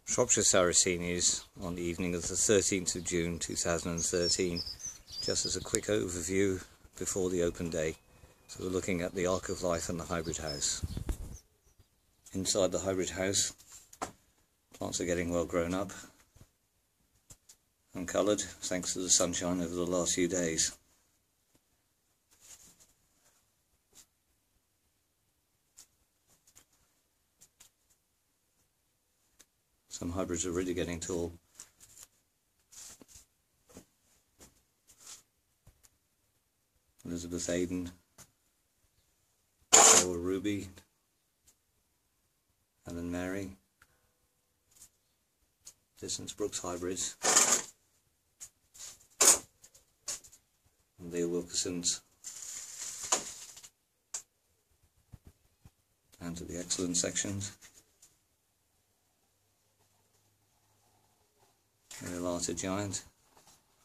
Shropshire Sarracenias on the evening of the 13th of June 2013, just as a quick overview before the open day. So we're looking at the Arc of Life and the hybrid house. Inside the hybrid house, plants are getting well grown up and coloured thanks to the sunshine over the last few days. Some hybrids are really getting tall. Elizabeth Aden, Noah Ruby, Ellen Mary, Distance Brooks hybrids, and Leah Wilkerson's, and to the excellent sections. Relata Giant,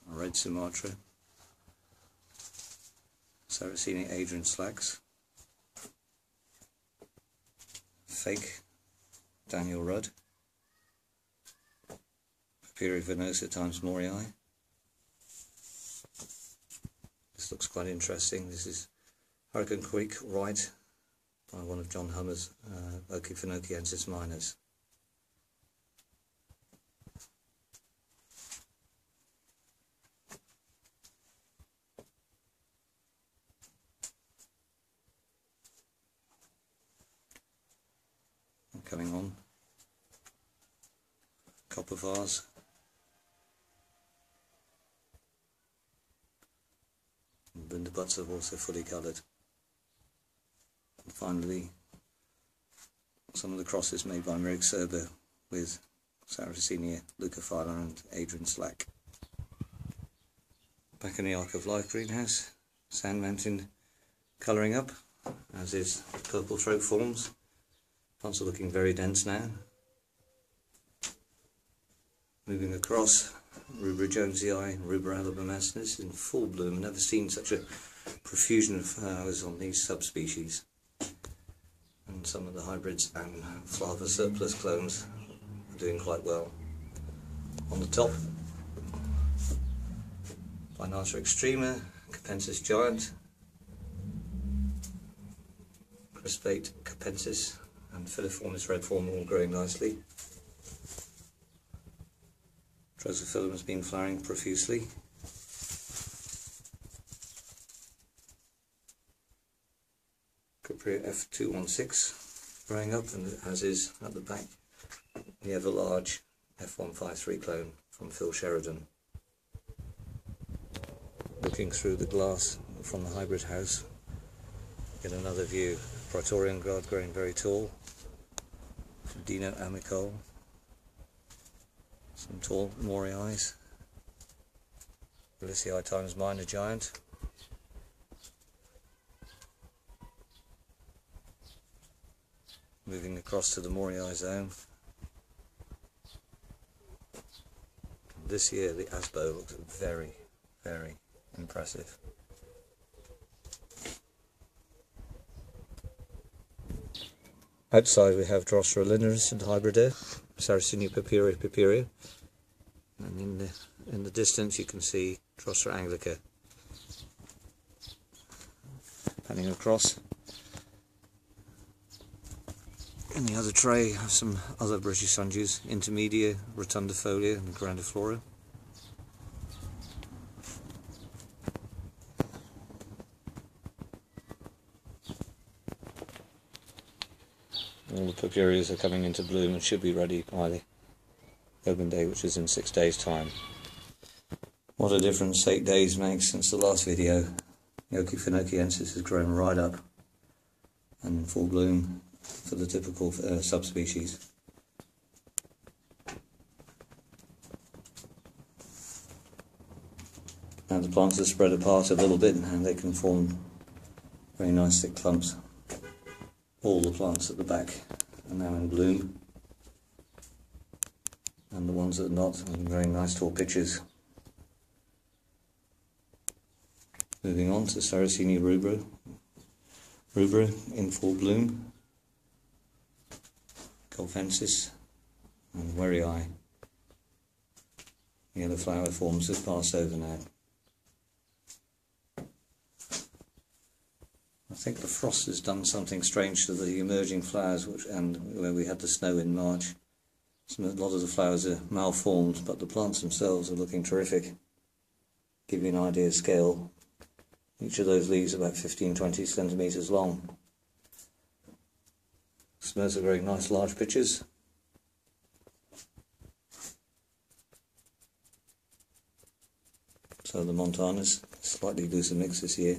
Red Sumatra, Sarracenia Adrian Slacks, Fake Daniel Rudd, Papyri Venosa times Morii. This looks quite interesting. This is Hurricane Creek Right by one of John Hummer's Ocyphenochiensis minors. Coming on, copper vase, and Linda butts are also fully coloured. And finally, some of the crosses made by Mirik Serber with Sarracenia, Leucophylla and Adrian Slack. Back in the Arc of Life greenhouse, Sand Mountain colouring up, as is purple throat forms. Plants are looking very dense now. Moving across, Rubra jonesii and Rubra alabamastinis in full bloom. Never seen such a profusion of flowers on these subspecies. And some of the hybrids and Flava surplus clones are doing quite well. On the top, Binata extrema, Capensis giant, Crispate Capensis, and Filiformis red form all growing nicely. Drosophilum has been flowering profusely. Capria F216 growing up, and as is at the back the ever large F153 clone from Phil Sheridan. Looking through the glass from the hybrid house, get another view. Praetorian Guard growing very tall. Dino Amicole. Some tall Morii. Ulysses times Minor Giant. Moving across to the Morii zone. This year the Asbo looks very, very impressive. Outside we have Drosera linearis and hybrida, Sarracenia papyria, and in the distance you can see Drosera anglica. Panning across, in the other tray have some other British sundews, Intermedia, rotundifolia and grandiflora. All the papyrias are coming into bloom and should be ready by the open day, which is in 6 days' time. What a difference 8 days makes since the last video. The Ocyphenochiensis has grown right up and in full bloom for the typical subspecies. Now the plants are spread apart a little bit and they can form very nice thick clumps. All the plants at the back are now in bloom, and the ones that are not are very nice tall pitches. Moving on to Sarracenia rubra in full bloom, Colfensis and wary eye. Yellow flower forms have passed over now. I think the frost has done something strange to the emerging flowers, and when we had the snow in March, a lot of the flowers are malformed, but the plants themselves are looking terrific. Give you an idea of scale. Each of those leaves are about 15-20 centimetres long. Some are very nice large pitchers. So the Montanas, slightly looser mix this year.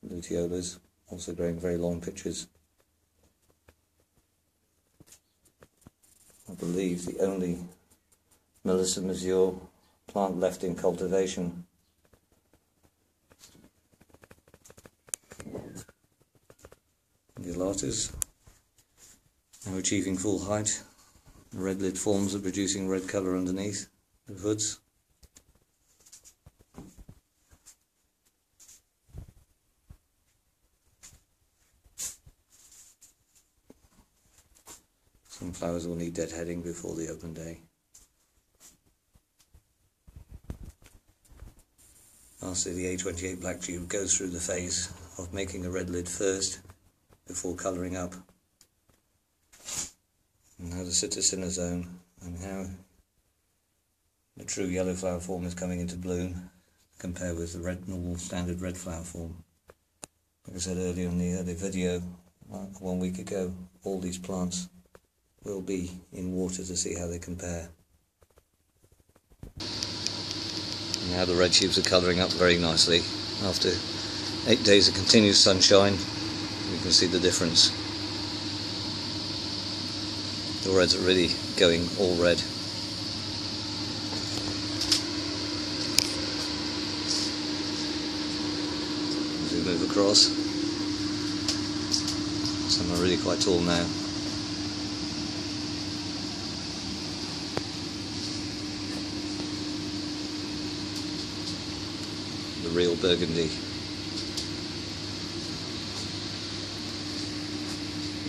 Lutiolas, also growing very long pitchers. I believe the only Melissa Mazure plant left in cultivation. The Alatas, now achieving full height. The red lid forms are producing red colour underneath the hoods. Some flowers will need deadheading before the open day. Lastly, the A28 black tube goes through the phase of making a red lid first before colouring up. And now the Sarracenias zone, and how the true yellow flower form is coming into bloom compared with the normal standard red flower form. Like I said earlier in the earlier video, 1 week ago, all these plants will be in water to see how they compare. Now the red tubes are colouring up very nicely. After 8 days of continuous sunshine, you can see the difference. The reds are really going all red. As we move across, some are really quite tall now. The real burgundy.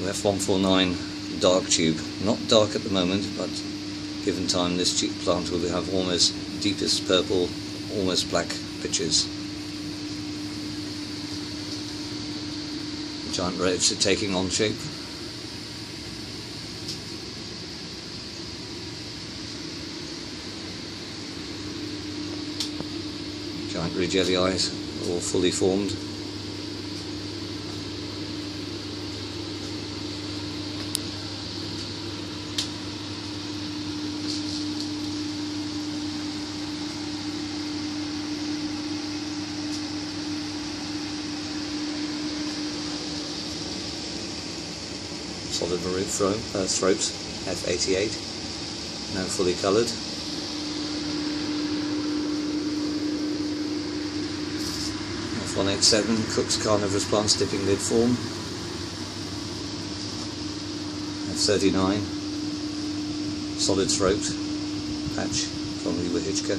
The F149 dark tube, not dark at the moment, but given time this plant will have almost deepest purple, almost black pitchers. The giant reds are taking on shape. Giant red jelly eyes, all fully formed. Solid maroon throat, F88, now fully coloured. F187, Cook's carnivorous plant dipping lid form. F39, solid throat patch from the Wahitchka.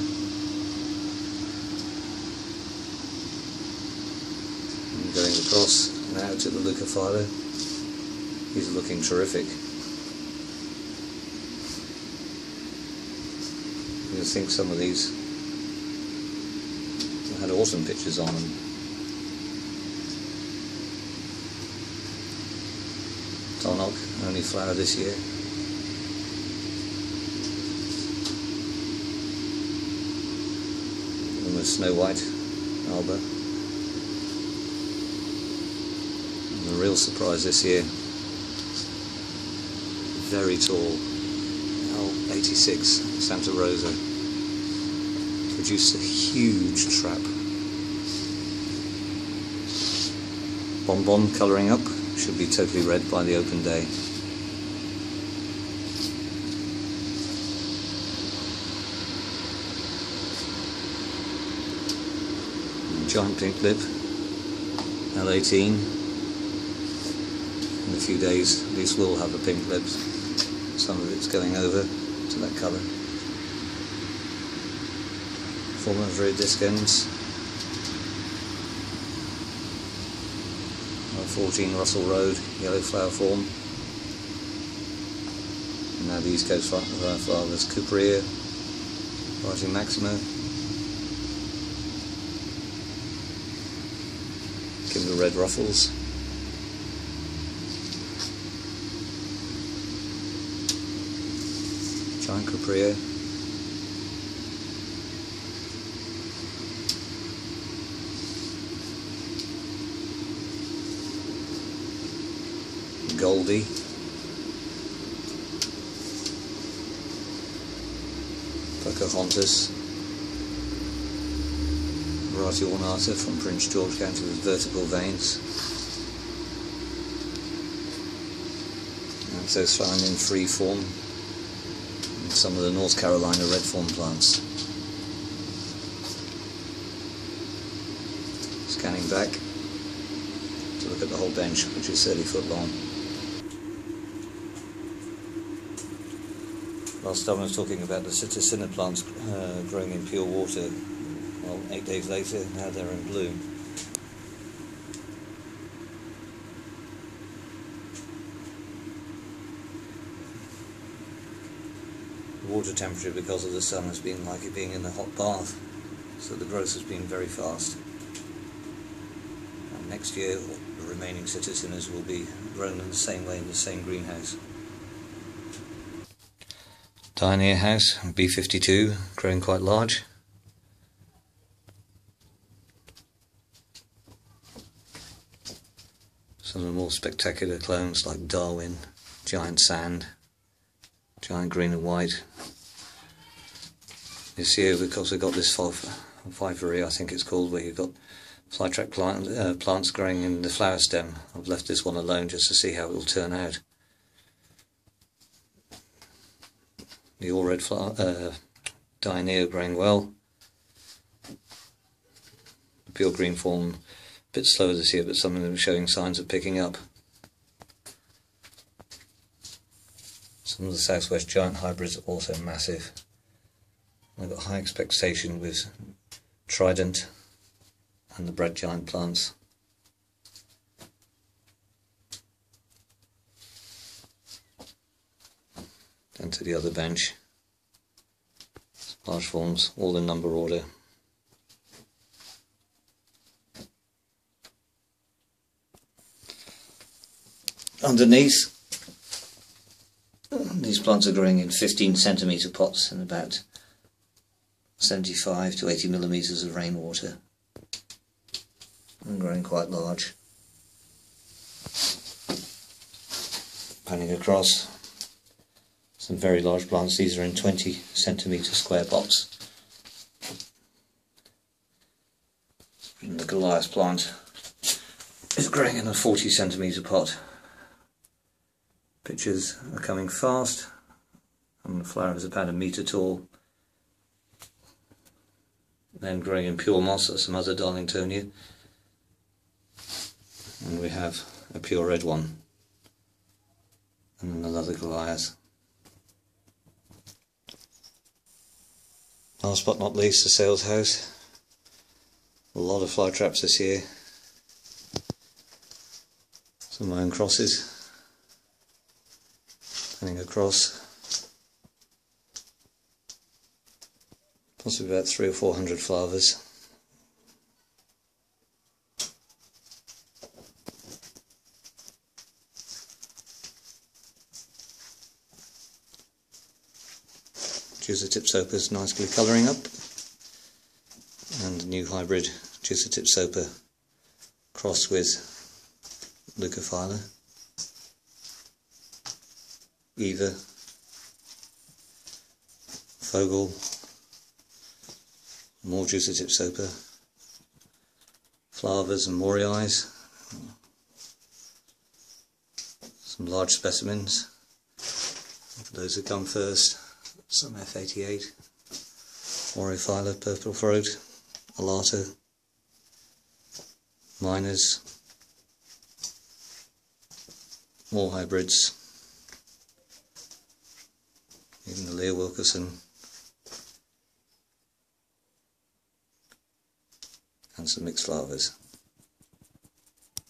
And going across now to the Leucophila. He's looking terrific. You think some of these had autumn pictures on them. Tonok, only flower this year. Almost snow white, Alba. And the real surprise this year, very tall, L86 Santa Rosa, produced a huge trap. Bonbon colouring up, should be totally red by the open day. Giant pink lip, L18. In a few days, these will have a pink lip. Some of it's going over to that colour. Form of viridiscens. 14 Russell Road, yellow flower form. Now the East Coast flowers, Cooperia, Rising Maximo, Kimber Red Ruffles, Giant Cooperia, Goldie, Pocahontas, Variety Ornata from Prince George County with vertical veins, and so found in free form, and some of the North Carolina red form plants. Scanning back to look at the whole bench, which is 30 foot long. Last time I was talking about the Sarracenias plants growing in pure water. Well, 8 days later, now they're in bloom. The water temperature, because of the sun, has been like it being in a hot bath, so the growth has been very fast. And next year, the remaining Sarracenias will be grown in the same way in the same greenhouse. Dioneer house, B52, growing quite large. Some of the more spectacular clones like Darwin, Giant Sand, Giant Green and White. This year, because we've got this fivery, I think it's called, where you've got flytrap plants growing in the flower stem. I've left this one alone just to see how it will turn out. The all red Dioneer growing well. The pure green form a bit slower this year, but some of them are showing signs of picking up. Some of the Southwest Giant hybrids are also massive. I've got high expectation with Trident and the Bread Giant plants. Down to the other bench. Large forms, all in number order. Underneath, these plants are growing in 15 centimetre pots and about 75 to 80 millimetres of rainwater, and growing quite large. Panning across, some very large plants. These are in 20 centimetre square pots. And the Goliath plant is growing in a 40 centimetre pot. Pictures are coming fast, and the flower is about 1 metre tall. Then growing in pure moss are some other Darlingtonia, and we have a pure red one, and another Goliath. Last but not least, the sales house. A lot of fly traps this year. Some of my own crosses. Panning across. Possibly about 300 or 400 flowers. Juicer-tip Sopas nicely colouring up, and the new hybrid Juicer-tip Sopa crossed with Leucophylla, Eva, Fogel, more Juicer-tip Sopa, Flavas and Moriais, some large specimens, those that come first. Some F88, Orophylla, Purple Throat, Alata, Miners, more hybrids, even the Leah Wilkerson, and some mixed flavas.